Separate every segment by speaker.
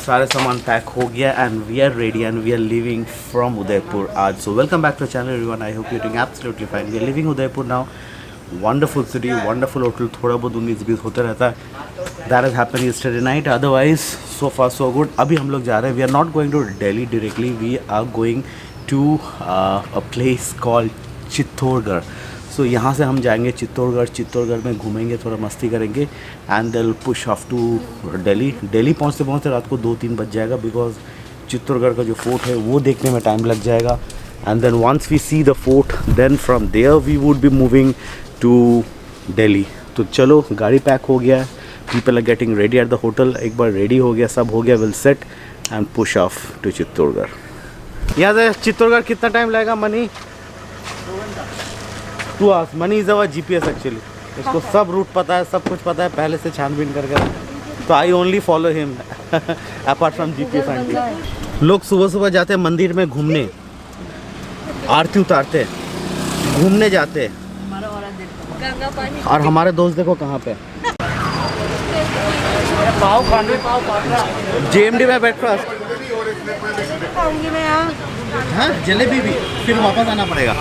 Speaker 1: सारे सामान पैक हो गया and we are ready and we are living from Udaipur आज. So welcome back to channel everyone. I hope you doing absolutely fine. We are living Udaipur now. Wonderful city, wonderful hotel. थोड़ा बहुत 19-20 होते रहता है. That is happening yesterday night. Otherwise so far so good. अभी हम लोग जा रहे हैं. We are not going to Delhi directly. We are going to a place called Chittorgarh. So यहाँ से हम जाएंगे चित्तौड़गढ़. चित्तौड़गढ़ में घूमेंगे, थोड़ा मस्ती करेंगे एंड दिल push off to Delhi. Delhi पहुँचते पहुँचते रात को 2-3 बज जाएगा बिकॉज चित्तौड़गढ़ का जो फोर्ट है वो देखने में टाइम लग जाएगा. And then once we see the fort then from there we would be moving to Delhi. तो चलो, गाड़ी पैक हो गया है. People are getting ready at the hotel. एक बार रेडी हो गया, सब हो गया, will set and push off to Chittorgarh. यहाँ से चित्तौड़गढ़ कितना टाइम लगेगा Mani? 2 hours. Mani is our GPS actually. इसको सब रूट पता है, सब कुछ पता है पहले से छानबीन करके. तो I only follow him apart from GPS aunty. लोग सुबह सुबह जाते हैं मंदिर में घूमने, आरती उतारते, घूमने जाते. और हमारे दोस्त देखो कहाँ पे. पाव खाने, JMD में ब्रेकफास्ट. हाँ, जलेबी भी फिर वापस आना पड़ेगा.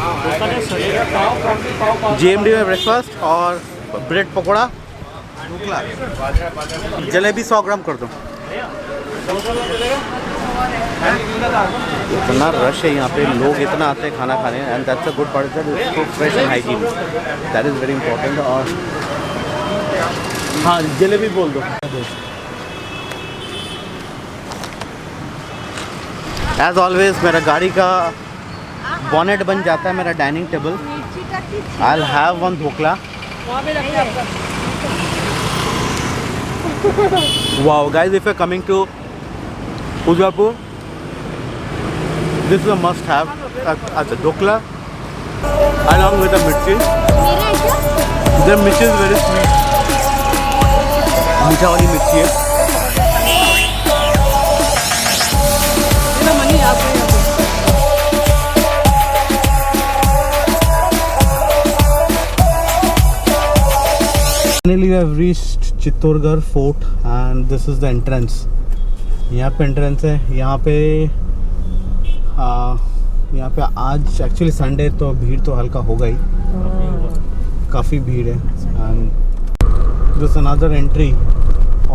Speaker 1: JMD में ब्रेकफास्ट और ब्रेड पकौड़ा, जलेबी 100 ग्राम कर दो. इतना रश है यहाँ पे, लोग इतना आते हैं खाना खाने. And that's a good part that it's fresh and hygiene. That is very important. और हाँ, जलेबी बोल दो. एज ऑलवेज मेरा गाड़ी का बॉनेट बन जाता है मेरा dining table. I will have one dhokla. Wow guys, if you are coming to Udaipur this is a must have. अच्छा, dhokla along with the mirchi. The mirchi is very sweet. मीठा वाली मिर्ची है. Finally we have reached Chittorgarh fort and this is the entrance. यहाँ पे entrance है. यहाँ पे आज एक्चुअली संडे तो भीड़ तो हल्का होगा ही. काफ़ी भीड़ है. And this another entry.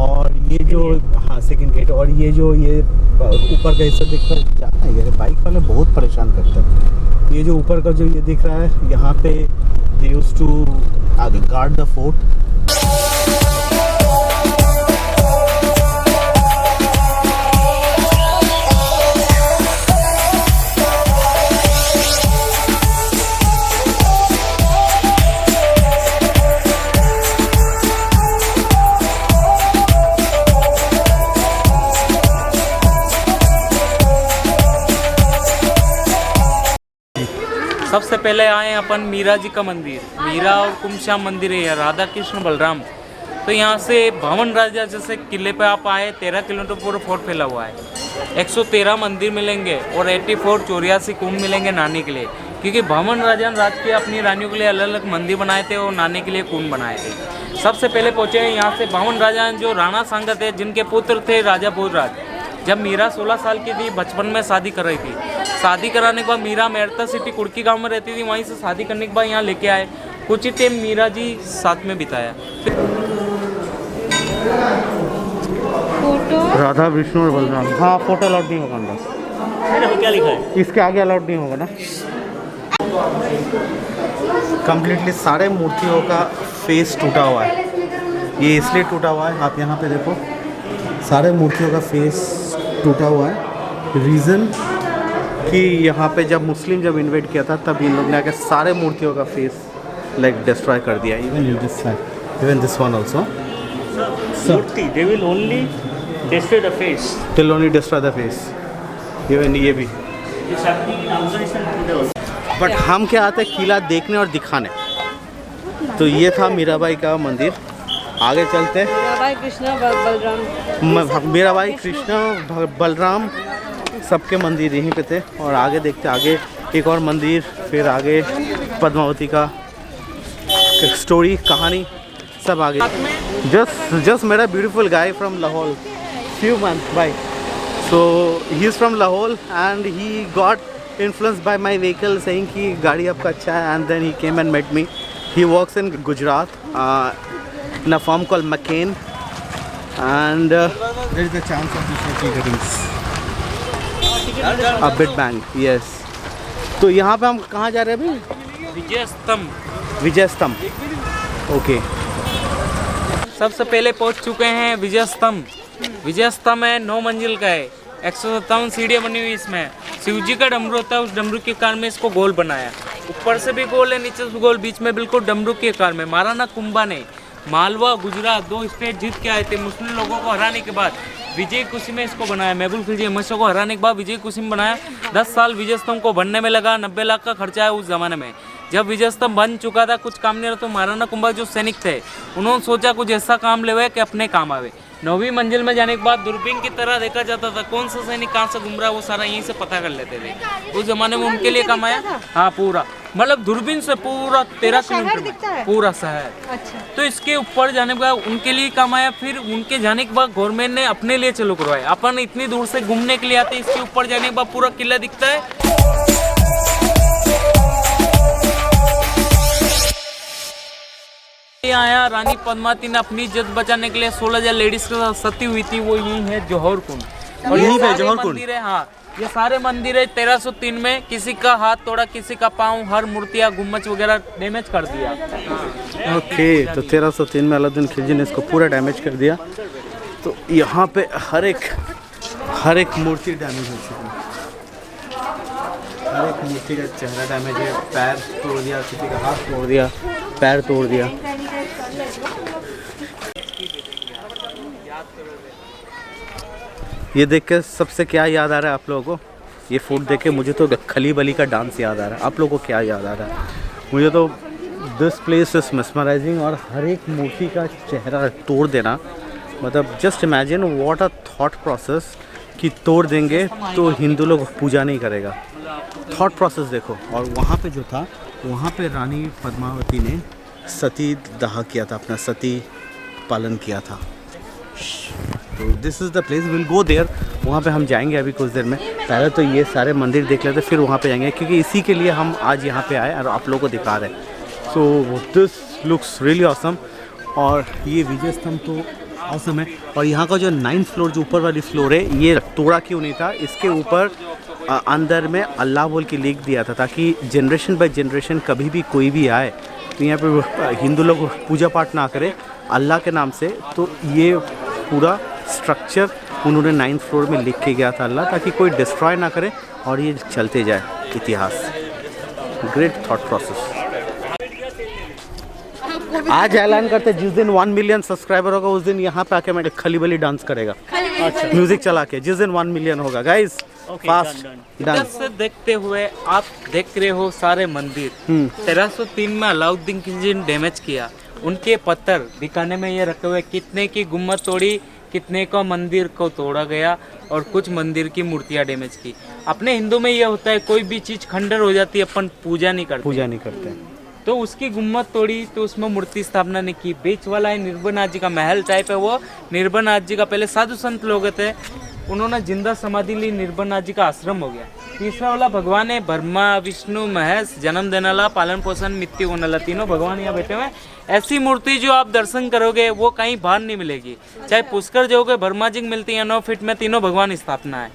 Speaker 1: और ये जो हाँ सेकंड गेट. और ये जो ये ऊपर का हिस्सा दिख रहा है, क्या है ये बाइक वाले बहुत परेशान करते हैं. ये जो ऊपर का जो ये दिख रहा है, यहाँ पे they used to guard the fort.
Speaker 2: सबसे पहले आए अपन मीरा जी का मंदिर. मीरा और कुमश्याम मंदिर है, राधा कृष्ण बलराम. तो यहाँ से भवन राजा जैसे किले पे आप आए, 13 किलोमीटर पूरा फोर्ट फैला हुआ है. 113 मंदिर मिलेंगे और 84 कुंड मिलेंगे नहाने के लिए. क्योंकि भवन राजा ने राज के अपनी रानियों के लिए अलग अलग मंदिर बनाए थे और नहाने के लिए कुंड बनाए थे. सबसे पहले पहुँचे हैं यहाँ से भवन राजा जो राणा सांगा थे, जिनके पुत्र थे राजा भोजराज. जब मीरा 16 साल की थी, बचपन में शादी कर रही थी. शादी कराने के बाद मीरा मेरता सिटी कुड़की गांव में रहती थी. वहीं से शादी करने के बाद यहाँ लेके आए. कुछ ही टाइम मीरा जी साथ में बिताया.
Speaker 1: राधा विष्णु और बलराम. हाँ, फोटो अलाउड नहीं होगा अंदर.
Speaker 2: क्या लिखा है
Speaker 1: इसके आगे अलाउड नहीं होगा ना. कंप्लीटली सारे मूर्तियों का फेस टूटा हुआ है. ये इसलिए टूटा हुआ है, आप यहाँ पे देखो, सारे मूर्तियों का फेस टूटा हुआ है. रीज़न कि यहाँ पे जब मुस्लिम इन्वेट किया था तब इन लोग ने आके सारे मूर्तियों का फेस लाइक डिस्ट्रॉय कर दिया. Even this one also.
Speaker 2: Murti they will only destroy the face.
Speaker 1: They will only destroy the face. Even ये भी. बट हम क्या आते हैं किला देखने और दिखाने. तो ये था मीराबाई का मंदिर. आगे चलते. मीराबाई कृष्ण बलराम सबके मंदिर यहीं पे थे. और आगे देखते, आगे एक और मंदिर, फिर आगे पद्मावती का स्टोरी, कहानी सब आगे. जस्ट मेरा beautiful guy from Lahore, few months by. So he is from Lahore and he got influenced by my vehicle saying कि गाड़ी आपका अच्छा है, and then he came and met me. He works in Gujarat in a firm called McCain, and there is a chance of this vehicle getting a bit bang. Yes. तो यहाँ पे हम कहाँ जा रहे हैं अभी?
Speaker 2: विजय स्तंभ।
Speaker 1: विजय स्तंभ। ओके।
Speaker 2: सबसे पहले पहुंच चुके हैं विजय स्तंभ। विजय स्तंभ है 9 मंजिल का है, 157 सीढ़ियाँ बनी हुई इसमें। शिव जी का डमरू होता है, उस डमरू के आकार में इसको गोल बनाया। ऊपर से भी गोल है, नीचे से गोल, बीच में बिल्कुल डमरू के आकार में। महाराणा कुंभा ने मालवा गुजरात 2 स्टेट जीत के आए थे, मुस्लिम लोगों को हराने के बाद विजय कुशी में इसको बनाया। महबूब खिलजी अहमद को हराने के बाद विजय कुशी में बनाया। 10 साल विजय स्तंभ को बनने में लगा, 90 लाख का खर्चा है उस जमाने में। जब विजय स्तंभ बन चुका था, कुछ काम नहीं रहा, तो महाराणा कुंभा जो सैनिक थे उन्होंने सोचा कुछ ऐसा काम ले कि अपने काम आवे। 9वीं मंजिल में जाने के बाद दूरबीन की तरह देखा जाता था कौन सा सैनिक कहाँ से घूम रहा है, वो सारा यहीं से पता कर लेते थे। उस जमाने में उनके लिए काम आया। हाँ पूरा, मतलब दूरबीन से पूरा 13 किलोमीटर पूरा शहर।
Speaker 3: अच्छा।
Speaker 2: तो इसके ऊपर जाने के बाद उनके लिए काम आया। फिर उनके जाने के बाद गवर्नमेंट ने अपने लिए चालू करवाया। अपन इतनी दूर से घूमने के लिए आते, इसके ऊपर जाने के बाद पूरा किला दिखता है। आया रानी पद्मावती ने अपनी इज्जत बचाने के लिए 16,000 लेडीज के साथ सती हुई थी, वो यही है जौहर कुंड। और
Speaker 1: यहीं पे
Speaker 2: सारे
Speaker 1: जौहर कुंड?
Speaker 2: मंदिर है। हाँ, ये सारे मंदिर है। 1303 में किसी का हाथ तोड़ा, किसी का पाँव, हर मूर्तियाँ गुम्बज वगैरह डैमेज कर दिया।
Speaker 1: ओके, तो 1303 में अलाउद्दीन खिलजी ने इसको पूरा डैमेज कर दिया। तो यहाँ पे हर एक मूर्ति डैमेज हो चुकी है। हर एक मूर्ति का चेहरा डैमेज है, पैर तोड़ दिया, किसी का हाथ तोड़ दिया, पैर तोड़ दिया। ये देख के सबसे क्या याद आ रहा है आप लोगों को? ये फोटो देख के मुझे तो खली बली का डांस याद आ रहा है। आप लोगों को क्या याद आ रहा है? मुझे तो दिस प्लेस इज मेस्मराइजिंग। और हर एक मूर्ति का चेहरा तोड़ देना, मतलब just imagine what a thought process कि तोड़ देंगे तो हिंदू लोग पूजा नहीं करेगा। थॉट प्रोसेस देखो। और वहाँ पे जो था, वहाँ पे रानी पद्मावती ने सती दाह किया था, अपना सती पालन किया था। तो this is the place, will go there. वहाँ पे हम जाएंगे अभी कुछ देर में। पहले तो ये सारे मंदिर देख लेते, फिर वहाँ पे जाएंगे, क्योंकि इसी के लिए हम आज यहाँ पे आए और आप लोगों को दिखा रहे हैं। So this looks really awesome. और ये विजय स्तंभ तो ऑसम है। और यहाँ का जो 9th फ्लोर, जो ऊपर वाली फ्लोर है, ये तोड़ा क्यों नहीं था? इसके ऊपर अंदर में अल्लाह बोल के लिख दिया था, ताकि जनरेशन बाय जनरेशन कभी भी कोई भी आए तो यहाँ पे हिंदू लोग पूजा पाठ ना करें अल्लाह के नाम से। तो ये पूरा स्ट्रक्चर उन्होंने 9th फ्लोर में लिख के गया था अल्लाह, ताकि कोई डिस्ट्रॉय ना करे और ये चलते जाए इतिहास। Great thought process. आज ऐलान करते जिस दिन 1 मिलियन सब्सक्राइबर होगा उस दिन यहाँ पे आके मैं खली बली डांस करेगा। अच्छा, म्यूजिक चला के जिस दिन 1 मिलियन होगा गाइस, फास्ट डांस।
Speaker 2: से देखते हुए आप देख रहे हो सारे मंदिर। 1303 में अलाउद्दीन खिलजी ने डैमेज किया। उनके पत्थर दिखाने में ये रखे हुए, कितने की गुम्मत तोड़ी, कितने को मंदिर को तोड़ा गया, और कुछ मंदिर की मूर्तियां डैमेज की। अपने हिंदू में ये होता है, कोई भी चीज खंडर हो जाती है, अपन पूजा नहीं करते। तो उसकी गुम्मत तोड़ी, तो उसमें मूर्ति स्थापना नहीं की। बीच वाला है निर्भनाथ जी का महल टाइप है, वो निर्भनाथ जी का पहले साधु संत लोग थे, उन्होंने जिंदा समाधि ली, निर्भनाथ जी का आश्रम हो गया। तीसरा वाला भगवान है ब्रह्मा विष्णु महेश, जन्म देने वाला, पालन पोषण मृत्यु होने वाला, तीनों भगवान यहाँ बैठे हुए। ऐसी मूर्ति जो आप दर्शन करोगे वो कहीं बाहर नहीं मिलेगी। चाहे पुष्कर जाओगे, ब्रह्मा जी मिलती है 9 फीट में, तीनों भगवान स्थापना है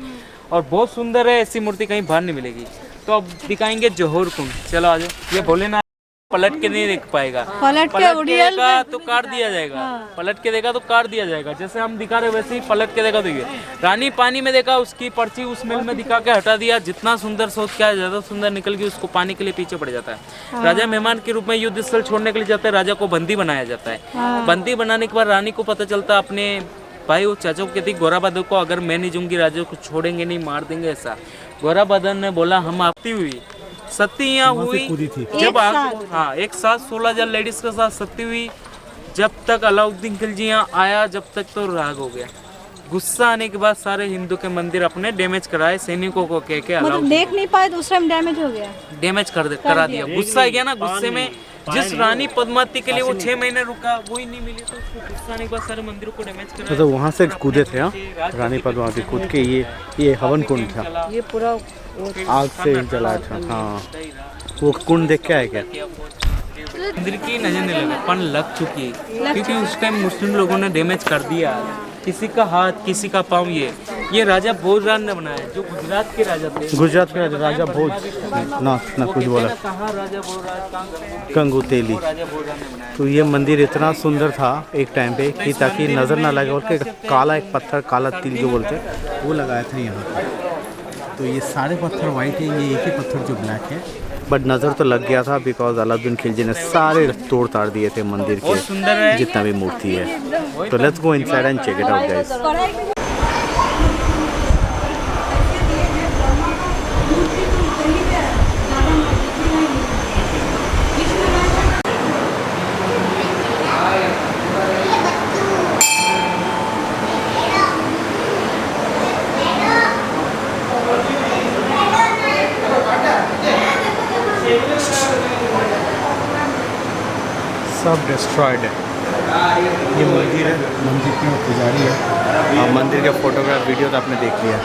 Speaker 2: और बहुत सुंदर है। ऐसी मूर्ति कहीं बाहर नहीं मिलेगी। तो अब दिखाएंगे जौहर कुंड। चलो आ जाओ। ये भोलेनाथ पलट के नहीं देख पाएगा, पलट के देगा तो काट दिया जाएगा। पलट के देखा तो काट दिया जाएगा। जैसे हम दिखा रहे वैसे ही पलट के देखा तो ये रानी पानी में देखा, उसकी पर्ची उस महल में दिखा के हटा दिया। जितना सुंदर सोच क्या ज्यादा सुंदर निकल गई, उसको पानी के लिए पीछे पड़ जाता है। राजा मेहमान के रूप में युद्ध स्थल छोड़ने के लिए जाते हैं, राजा को बंदी बनाया जाता है। बंदी बनाने के बाद रानी को पता चलता, अपने भाई वो चाचा को कहती गोरा बहादुर को, अगर मैं नहीं जाऊंगी राजा को छोड़ेंगे नहीं, मार देंगे ऐसा। गोरा बहादुर ने बोला हम आपती हुई सती यहाँ हुई जब हाँ एक साथ 16,000 लेडीज के साथ सती हुई। जब तक अलाउद्दीन खिलजी यहाँ आया, जब तक तो राग हो गया। गुस्सा आने के बाद सारे हिंदू के मंदिर अपने डैमेज कराए, सैनिकों को कह के
Speaker 3: मतलब देख नहीं पाए, दूसरा में डैमेज हो गया,
Speaker 2: डैमेज करा दिया। गुस्सा आ गया ना, गुस्से में जिस रानी पद्मावती के लिए वो 6 महीने रुका वो ही नहीं मिली, तो उसको गुस्सा आने के बाद सारे मंदिरों को डैमेज करा।
Speaker 1: तो वहाँ से कूदे थे, हाँ रानी पद्मावती कूद के ये हवन कुंड था,
Speaker 3: ये पूरा
Speaker 1: आग से जला था। हाँ वो कुंड देख के आए क्या?
Speaker 2: मंदिर की नजर नहीं लगा पर लग चुकी है, क्योंकि उस टाइम मुस्लिम लोगों ने डैमेज कर दिया, किसी का हाथ किसी का पाँव। ये राजा भोजराज ने बनाया, जो गुजरात के राजा थे।
Speaker 1: गुजरात के राजा भोज ना कुछ बोला,
Speaker 2: कहाँ राजा भोजराज
Speaker 1: गंगोतेली।
Speaker 2: राजा भोजराज ने बनाया।
Speaker 1: तो ये मंदिर इतना सुंदर था एक टाइम पे कि ताकि नज़र ना लगे, और के काला एक पत्थर, काला तिल जो बोलते हैं, वो लगाया था यहाँ पे। तो ये सारे पत्थर वाइट है, ये एक ही पत्थर जो ब्लैक है, बट नज़र तो लग गया था बिकॉज अलाउद्दीन खिलजी ने सारे तोड़ ताड़ दिए थे मंदिर के जितना भी मूर्ति है। तो let's go inside and check it out guys. सब डिस्ट्रॉयड है। ये मंदिर है, मंदिर के पुजारी है, और मंदिर के फोटोग्राफ वीडियो तो आपने देख लिया।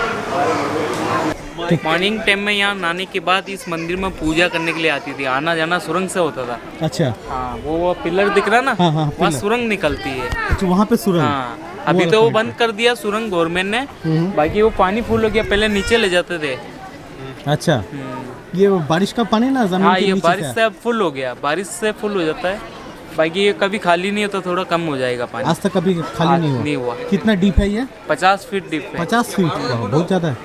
Speaker 2: मॉर्निंग टाइम में यहाँ नहाने के बाद इस मंदिर में पूजा करने के लिए आती थी, आना जाना सुरंग से होता था।
Speaker 1: अच्छा
Speaker 2: हाँ, वो पिलर दिख रहा ना,
Speaker 1: हाँ, हाँ,
Speaker 2: वहाँ सुरंग निकलती है।
Speaker 1: अच्छा वहाँ पे सुरंग।
Speaker 2: हाँ, अभी तो वो बंद कर दिया सुरंग गवर्नमेंट ने, बाकी वो पानी फुल हो गया, पहले नीचे ले जाते थे।
Speaker 1: अच्छा ये बारिश का पानी ना जमीन
Speaker 2: हाँ,
Speaker 1: के
Speaker 2: ये
Speaker 1: नीचे
Speaker 2: बारिश
Speaker 1: से
Speaker 2: से अब फुल हो गया, बारिश से फुल हो जाता है, बाकी ये कभी खाली नहीं होता, थोड़ा कम हो जाएगा पानी।
Speaker 1: आज तक कभी खाली
Speaker 2: आज
Speaker 1: नहीं
Speaker 2: नहीं
Speaker 1: हुआ।
Speaker 2: हुआ।
Speaker 1: कितना डीप है ये?
Speaker 2: 50 फीट डीप है।
Speaker 1: 50 फीट, बहुत ज़्यादा है।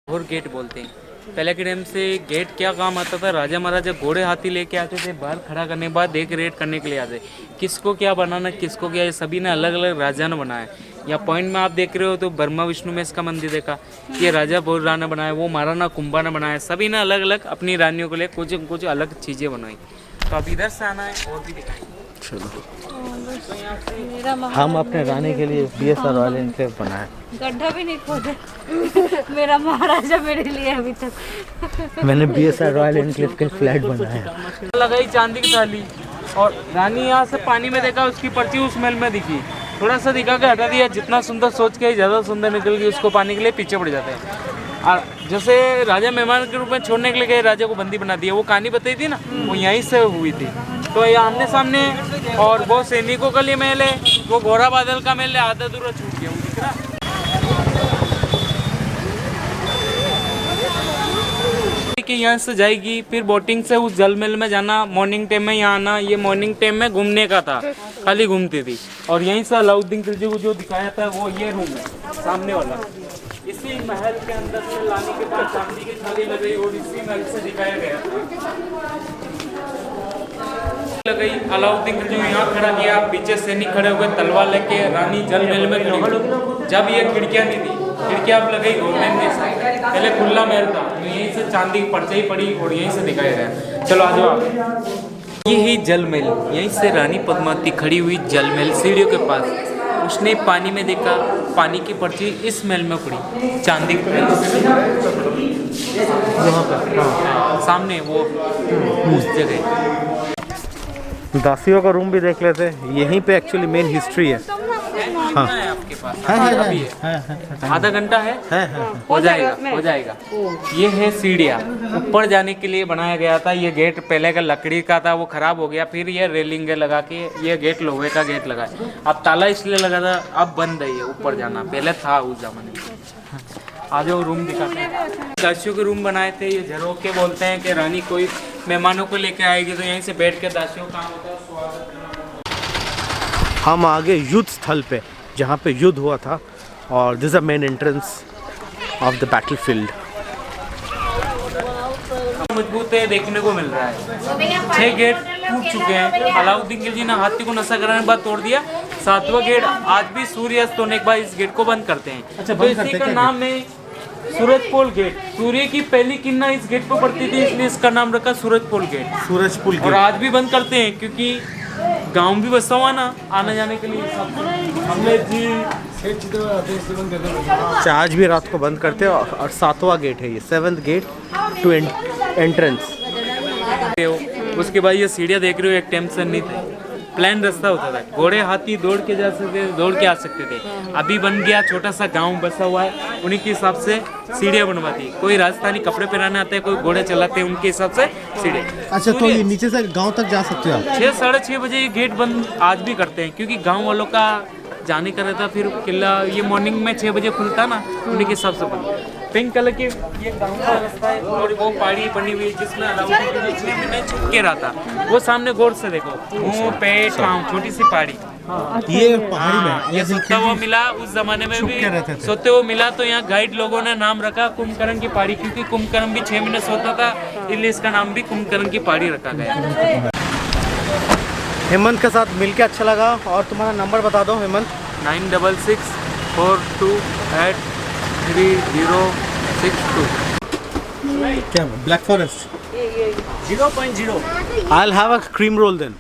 Speaker 2: और गेट बोलते हैं। पहले के टाइम से गेट क्या काम आता था, राजा महाराजा घोड़े हाथी लेके आते थे, बाहर खड़ा करने के बाद देख रेड करने के लिए आते। किसको क्या बनाना, किसको क्या, ये सभी ने अलग अलग राजा ने बनाया। या पॉइंट में आप देख रहे हो तो ब्रह्मा विष्णु में इसका मंदिर देखा, ये राजा भोजराज ने बनाया, वो महाराणा कुंभा ने बनाया। सभी ने अलग अलग अपनी रानियों के लिए कुछ अलग चीज़ें बनाई। तो अब इधर से आना है और भी दिखाएंगे।
Speaker 1: चलो हम अपने रानी के लिए BSR रॉयल एनक्लेव बनाए,
Speaker 3: गड्ढा भी नहीं खोदे। मेरा महाराजा मेरे लिए अभी तक।
Speaker 1: मैंने BSR रॉयल एनक्लेव के फ्लैट बनाया।
Speaker 2: लगाई चांदी की थाली, और रानी यहाँ से पानी में देखा, उसकी पर्ची उस महल में दिखी, थोड़ा सा दिखा के हटा दिया। जितना सुंदर सोच के ज़्यादा सुंदर निकल गई, उसको पाने के लिए पीछे पड़ जाते हैं। और जैसे राजा मेहमान के रूप में छोड़ने के लिए गए, राजा को बंदी बना दिया। वो कहानी बताई थी ना, वो यहीं से हुई थी। तो ये आमने सामने, और वो सैनिकों का लिए महल है, वो घोड़ा बादल का महल है, आधा दूर छूट गया, वो दिख रहा। कि यहाँ से जाएगी, फिर बोटिंग से उस जल महल में जाना, मॉर्निंग टाइम में यहाँ आना। ये मॉर्निंग टाइम में घूमने का था, खाली घूमती थी। और यहीं से अलाउद्दीन खिलजी को जो दिखाया था, वो ये रूम है सामने वाला। इसी महल के अंदर से लाने के बाद चांदी की थाली लगाई, और इसी महल से दिखाया गया लगाई। अलाउद्दीन खिलजी यहाँ खड़ा किया, पीछे सैनिक खड़े हुए तलवार लेके, रानी जल महल में खड़ी। जब ये खिड़कियाँ नहीं थी, खिड़कियाँ अब लगाई गवर्नमेंट ने, पहले खुला महल था, तो यहीं से चांदी की परछाई पड़ी और यहीं से दिखाया गया। चलो आ जाओ आप। ये है जल महल, यहीं से रानी पद्मावती खड़ी हुई जल महल सीढ़ियों के पास। उसने पानी में देखा, पानी की पर्ची इस महल में पड़ी, चांदी की वहाँ पर, हाँ, सामने वो उस जगह।
Speaker 1: दासियों का रूम भी देख लेते, यहीं पे एक्चुअली मेन हिस्ट्री है। हाँ
Speaker 2: है आपके पास?
Speaker 1: है,
Speaker 2: अभी है। आधा घंटा है, हो जाएगा। ये है सीढ़ियाँ, ऊपर जाने के लिए बनाया गया था। ये गेट पहले का लकड़ी का था, वो खराब हो गया, फिर ये रेलिंग लगा के ये गेट लोहे का गेट लगा है। अब ताला इसलिए लगा था, अब बंद है ये ऊपर जाना, पहले था उस जमाने में। आ जाओ रूम दिखाते हैं। दासियों के रूम बनाए थे, ये झरोके के बोलते हैं कि रानी कोई मेहमानों को लेके आएगी तो यहीं से बैठ के दासियों का काम होता है स्वागत करना।
Speaker 1: हम आगे युद्ध स्थल पे, जहाँ पे युद्ध हुआ था, और this is the main entrance of the battlefield.
Speaker 2: मजबूत है, देखने को मिल रहा है। 6 गेट टूट चुके हैं, अलाउद्दीन खिलजी ने हाथी को नशा कराने के बाद तोड़ दिया। 7वां गेट आज भी सूर्यास्त होने के बाद इस गेट को बंद करते हैं।
Speaker 1: अच्छा,
Speaker 2: तो इसी का नाम है सूरजपोल गेट। सूर्य की पहली किरणें इस गेट पर पड़ती थी, इसलिए इसका नाम रखा सूरजपोल गेट।
Speaker 1: सूरजपुल
Speaker 2: और आज भी बंद करते हैं, क्योंकि गांव भी बसा हुआ ना, आने जाने के लिए हमने जी
Speaker 1: आज भी रात को बंद करते हैं। और 7वां गेट है ये, 7th गेट टू एंट्रेंस।
Speaker 2: हो। उसके बाद ये सीढ़ियाँ देख रहे हो, एक टेंशन नहीं था, प्लान रास्ता होता था, घोड़े हाथी दौड़ के जा सकते थे, दौड़ के आ सकते थे। अभी बन गया छोटा सा गांव बसा हुआ है, उन्हीं के हिसाब से सीढ़ियाँ बनवाती है। कोई राजस्थानी कपड़े पहनाने आते हैं, कोई घोड़े चलाते हैं, उनके हिसाब से सीढ़ी।
Speaker 4: अच्छा, तो ये नीचे से गांव तक जा सकते हो आप?
Speaker 2: 6 साढ़े 6 बजे ये गेट बंद आज भी करते हैं, क्योंकि गांव वालों का जाने का रहता। फिर किला ये मॉर्निंग में 6 बजे खुलता ना, उन्हीं के हिसाब से बंद। पिंक कलर की ये गांव का रास्ता है और वो पहाड़ी बनी हुई है जिसमें अलाउद्दीन के बीच में नहीं छुप के रहा था। वो सामने गौर से देखो, मुंह पेट पाँव, छोटी सी पहाड़ी।
Speaker 4: ये पहाड़ी में
Speaker 2: ये सोते हुआ मिला, उस जमाने में भी सोते हुए मिला, तो यहाँ गाइड लोगों ने नाम रखा कुंभकर्ण की पहाड़ी, क्योंकि कुंभकर्ण भी 6 महीने सोता था, इसलिए इसका नाम भी कुंभकर्ण की पहाड़ी रखा गया।
Speaker 1: हेमंत के साथ मिलके अच्छा लगा। और तुम्हारा नंबर बता दो हेमंत।
Speaker 2: 9664283062।
Speaker 4: क्या black forest
Speaker 2: 0.0।
Speaker 1: I'll have a cream roll then.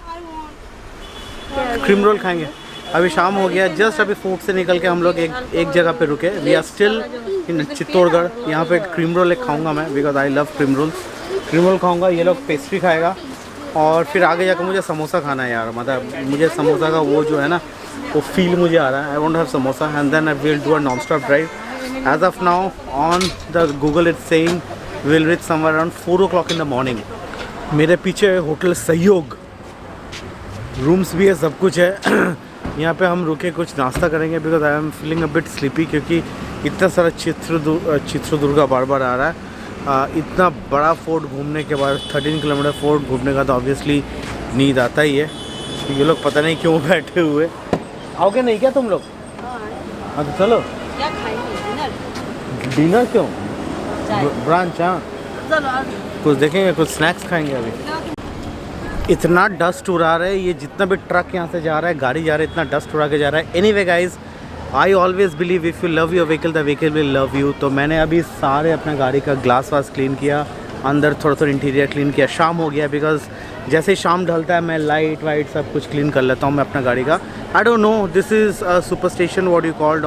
Speaker 1: Cream roll खाएंगे। अभी शाम हो गया, जस्ट अभी फूड से निकल के हम लोग एक जगह पे रुके। We are still in Chittorgarh. यहाँ पे क्रीम रोल एक खाऊंगा मैं, because I love cream roll. Cream roll खाऊंगा, ये लोग पेस्ट्री खाएगा, और फिर आगे जाकर मुझे समोसा खाना है यार। मतलब मुझे समोसा का वो जो है ना, वो फील मुझे आ रहा है। I want to have samosa and then I will do a non stop drive. As of now on the Google it's saying will reach somewhere around 4 o'clock in the morning. मेरे पीछे होटल सहयोग, rooms भी है, सब कुछ है। यहाँ पे हम रुके कुछ नाश्ता करेंगे, because I am feeling a bit sleepy, क्योंकि इतना सारा चित्रदुर्गा बार बार आ रहा है। इतना बड़ा फोर्ट घूमने के बाद 13 किलोमीटर फोर्ट घूमने का तो ऑब्वियसली नींद आता ही है। ये लोग पता नहीं क्यों बैठे हुए। आओगे नहीं क्या तुम लोग? हाँ तो चलो।
Speaker 3: क्या खाएंगे?
Speaker 1: डिनर क्यों? ब्रांच। हाँ कुछ देखेंगे, कुछ स्नैक्स खाएंगे। अभी इतना डस्ट उड़ा रहा है, ये जितना भी ट्रक यहाँ से जा रहा है, गाड़ी जा रहा है, इतना डस्ट उड़ा के जा रहा है। Anyway guys, I always believe if you love your vehicle the vehicle will love you. तो मैंने अभी सारे अपने गाड़ी का ग्लास वास क्लीन किया, अंदर थोड़ा इंटीरियर क्लीन किया। शाम हो गया, बिकॉज जैसे ही शाम ढलता है मैं लाइट वाइट सब कुछ क्लीन कर लेता हूँ मैं अपना गाड़ी का। I don't know, this is a super station what you called,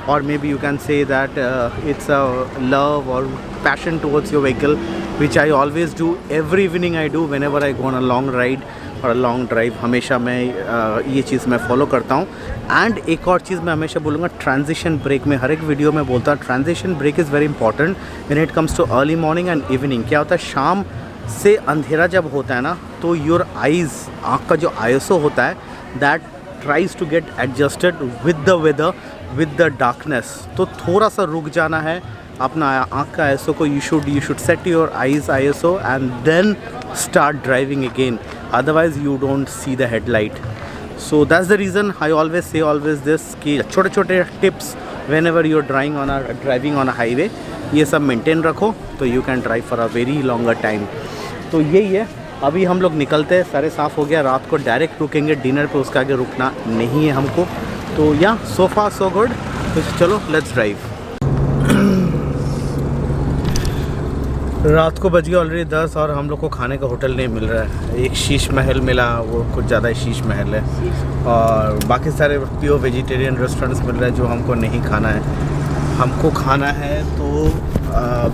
Speaker 1: or maybe you can say that it's a love or passion towards your vehicle, which I always do. Every evening I do whenever I go on a long ride or a long drive. हमेशा मैं ये चीज़ मैं follow करता हूँ। And एक और चीज़ मैं हमेशा बोलूँगा, ट्रांजिशन ब्रेक में हर एक वीडियो में बोलता हूँ, transition break is very important when it comes to early morning and evening. क्या होता है, शाम से अंधेरा जब होता है ना, तो योर आइज़, आँख का जो आईएसओ होता है, that tries to get adjusted with the weather, with the darkness. तो थोड़ा सा रुक जाना है अपना आँख का आईएसओ को। You should set your eyes ISO and then start driving again, otherwise you don't see the headlight. So that's the reason I always say always this, कि छोटे छोटे tips whenever you are driving on a highway, ये सब maintain रखो, तो you can drive for a very longer time. तो यही है। अभी हम लोग निकलते हैं, सारे साफ़ हो गया। रात को डायरेक्ट रुकेंगे डिनर पे, उसके आगे रुकना नहीं है हमको। तो या सो फार सो गुड। तो चलो लेट्स ड्राइव। रात को बज गया ऑलरेडी 10 और हम लोग को खाने का होटल नहीं मिल रहा है। एक शीश महल मिला, वो कुछ ज़्यादा ही शीश महल है, और बाकी सारे प्योर वेजिटेरियन रेस्टोरेंट्स मिल रहे हैं जो हमको नहीं खाना है। हमको खाना है तो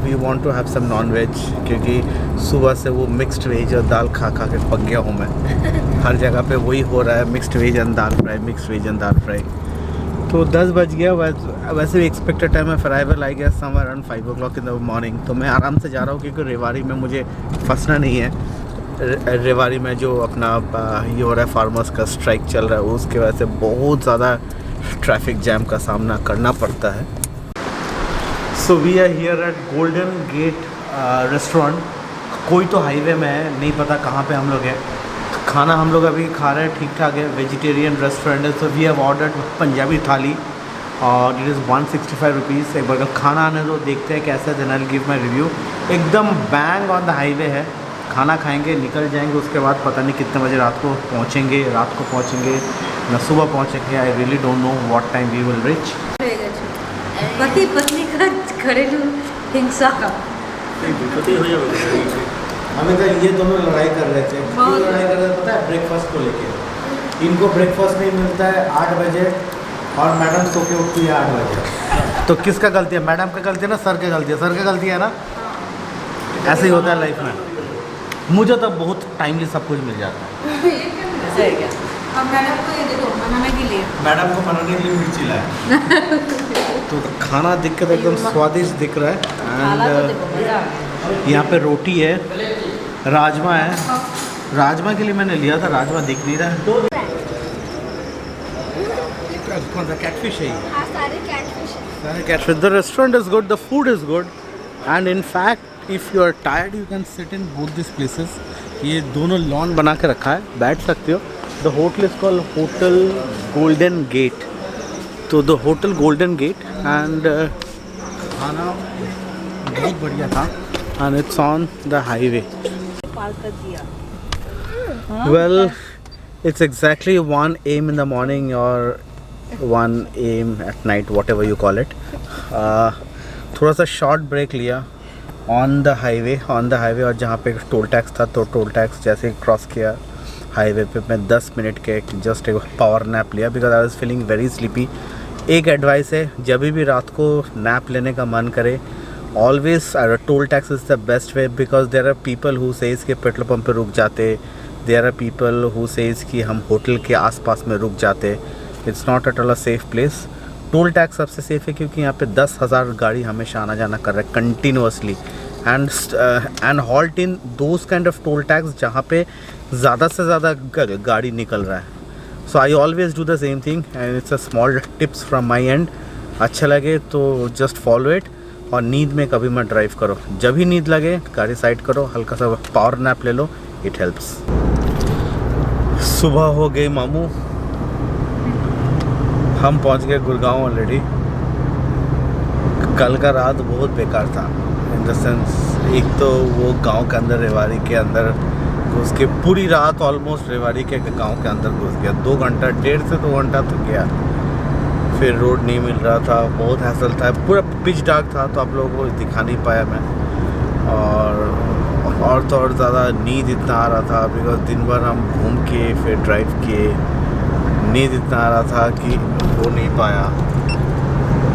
Speaker 1: we want to have some non veg, क्योंकि सुबह से वो मिक्स्ड वेज और दाल खा खा के पक गया हूँ मैं। हर जगह पे वही हो रहा है, mixed veg and dal fry, mixed veg and dal fry. तो 10 बज गया। वैसे भी एक्सपेक्टेड टाइम है arrival I guess somewhere around 5 o'clock in the morning. तो मैं आराम से जा रहा हूँ, क्योंकि रेवाड़ी में मुझे फंसना नहीं है। रेवाड़ी में जो अपना ये हो रहा है, फार्मर्स का स्ट्राइक चल रहा है, उसके वजह से बहुत ज़्यादा ट्रैफिक जैम का सामना करना पड़ता है। So we are here at Golden Gate restaurant. कोई तो हाईवे में है, नहीं पता कहाँ पे हम लोग हैं। खाना हम लोग अभी खा रहे हैं, ठीक ठाक है, वेजिटेरियन रेस्टोरेंट है। So we have ordered Punjabi thali और इट इज़ 165 रुपीज़। एक बार खाना आने दो, देखते हैं कैसा है, then I will give my review. एकदम बैंग ऑन द हाईवे है। खाना खाएंगे, निकल जाएंगे, उसके बाद पता नहीं कितने बजे रात को पहुँचेंगे न सुबह पहुँचेंगे। I really don't know what time we will reach.
Speaker 3: पति पत्नी का घरेलू हिंसा का
Speaker 1: हमें तो ये दोनों लड़ाई कर रहे थे। क्यों लड़ाई कर रहे थे पता है? ब्रेकफास्ट को लेके। इनको ब्रेकफास्ट नहीं मिलता है 8 बजे और मैडम सो के उठती है 8 बजे। तो किसका गलती है? मैडम की गलती है ना सर की गलती है? सर की गलती है ना। ऐसे ही होता है लाइफ में। मुझे तो बहुत टाइमली सब कुछ मिल जाता है।
Speaker 3: सही है। अब मैडम को ये देखो बनाने के लिए
Speaker 1: मैडम को बनाने के लिए मिर्ची लाया। तो खाना दिख कर एकदम स्वादिष्ट दिख रहा
Speaker 3: खाना
Speaker 1: है।
Speaker 3: तो देखो मजा आ गया।
Speaker 1: यहाँ पे रोटी है, राजमा है। राजमा के लिए मैंने लिया था, राजमा दिख नहीं रहा है। कौन सा कैटफिश है ये?
Speaker 3: सारे catfish
Speaker 1: Catfish. The restaurant is good, the food is good, and in fact, if you are tired, you can sit in both these places. ये दोनों लॉन बना के रखा है, बैठ सकते हो. The hotel is called Hotel Golden Gate. तो the Hotel Golden Gate and खाना बहुत बढ़िया था, and it's on the highway.
Speaker 3: Park कर दिया।
Speaker 1: Well, it's exactly 1 a.m. in the morning or 1 a.m. at night, whatever you call it. थोड़ा सा short break लिया ऑन द हाईवे और जहाँ पे टोल टैक्स था, तो टोल टैक्स जैसे क्रॉस किया हाईवे पे मैं 10 मिनट के जस्ट एक पावर नैप लिया because I was feeling very sleepy. एक एडवाइस है, जब भी रात को नैप लेने का मन करे, always toll tax is the best way because there are people who says कि पेट्रोल पंप पे रुक जाते, there are people who says कि हम होटल के आसपास में रुक जाते. It's not at all a safe place. Toll tax सबसे सेफ है क्योंकि यहाँ पे 10,000 गाड़ी हमेशा आना जाना कर रहा है continuously and halt in those kind of toll tax जहाँ पे ज़्यादा से ज़्यादा गाड़ी निकल रहा है. So I always do the same thing and it's a small tips from my end. अच्छा लगे तो जस्ट फॉलो इट. और नींद में कभी मत ड्राइव करो, जब भी नींद लगे गाड़ी साइड करो, हल्का सा पावर नैप ले लो, इट हेल्प्स. सुबह हो गई मामू, हम पहुंच गए गुड़गांव ऑलरेडी. कल का रात बहुत बेकार था इन द सेंस, एक तो वो गांव के अंदर रेवाड़ी के अंदर घुस के पूरी रात ऑलमोस्ट रेवाड़ी के गांव के अंदर घुस गया. 2 घंटा 1.5 से 2 घंटा तो गया. फिर रोड नहीं मिल रहा था, बहुत हैसल था, पूरा पिच डार्क था तो आप लोगों को दिखा नहीं पाया मैं. और तो और ज़्यादा नींद इतना आ रहा था बिकॉज दिन भर हम घूम के फिर ड्राइव किए, नींद इतना आ रहा था कि हो नहीं पाया.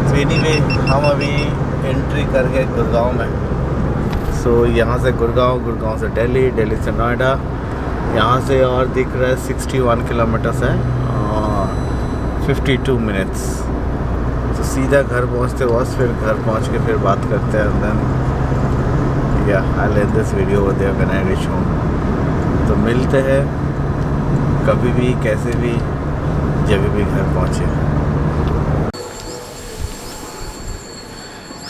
Speaker 1: तो एनीवे हम अभी एंट्री कर गए गुड़गांव में. सो यहाँ से गुड़गांव से दिल्ली से नोएडा. यहाँ से और दिख रहा है 61 किलोमीटर्स है और 52 मिनट्स. तो सीधा घर पहुँचते बस, फिर घर पहुँच के फिर बात करते हैं. Then I'll end this video over there when I reach home. तो मिलते हैं कभी भी कैसे भी जब भी घर पहुँचे.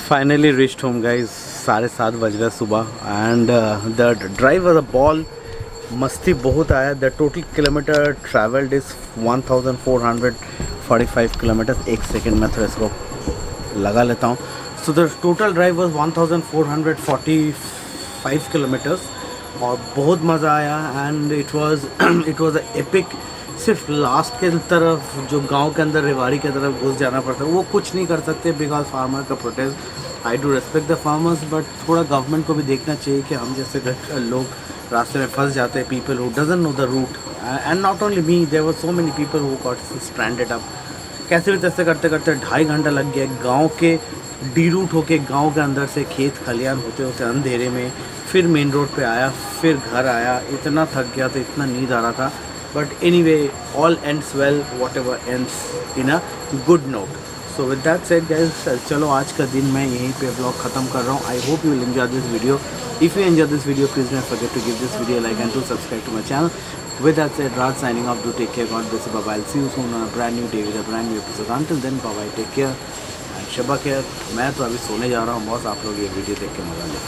Speaker 1: Finally reached home guys. 7:30 बज गए सुबह and the drive was a ball. मस्ती बहुत आया. The total kilometer traveled is 1445 kilometers. एक सेकेंड में थोड़ा इसको लगा लेता हूँ. So the total drive was 1445 kilometers और बहुत मज़ा आया and it was a epic. सिर्फ लास्ट के तरफ जो गांव के अंदर रेवाड़ी के तरफ घुस जाना पड़ता है, वो कुछ नहीं कर सकते बिकॉज फार्मर का protest. I do respect the farmers but थोड़ा गवर्नमेंट को भी देखना चाहिए कि हम जैसे लोग रास्ते में फंस जाते हैं, people who doesn't know the route and not only me, there were so many people who got stranded up. कैसे भी तैसे करते करते 2.5 घंटा लग गया. गांव के डी रूट होके गांव के अंदर से खेत खलियान होते होते अंधेरे में फिर मेन रोड पे आया, फिर घर आया. इतना थक गया था, इतना नींद आ रहा था. But anyway all ends well, what ever ends in a good note. So with that said guys, चलो आज का दिन मैं यहीं पे ब्लॉग ख़त्म कर रहा हूँ. I hope you will enjoy this video. If you enjoy this video please don't forget to give this video like and to subscribe to my channel. With that said, Raj signing off. Do take care. God bless you. Bye bye. I'll see you soon on a brand new day with a brand new episode. Until then, bye bye. Take care. And Shabba khair. मैं तो अभी सोने जा रहा हूँ boss. आप लोग ये वीडियो देख के मजा लें.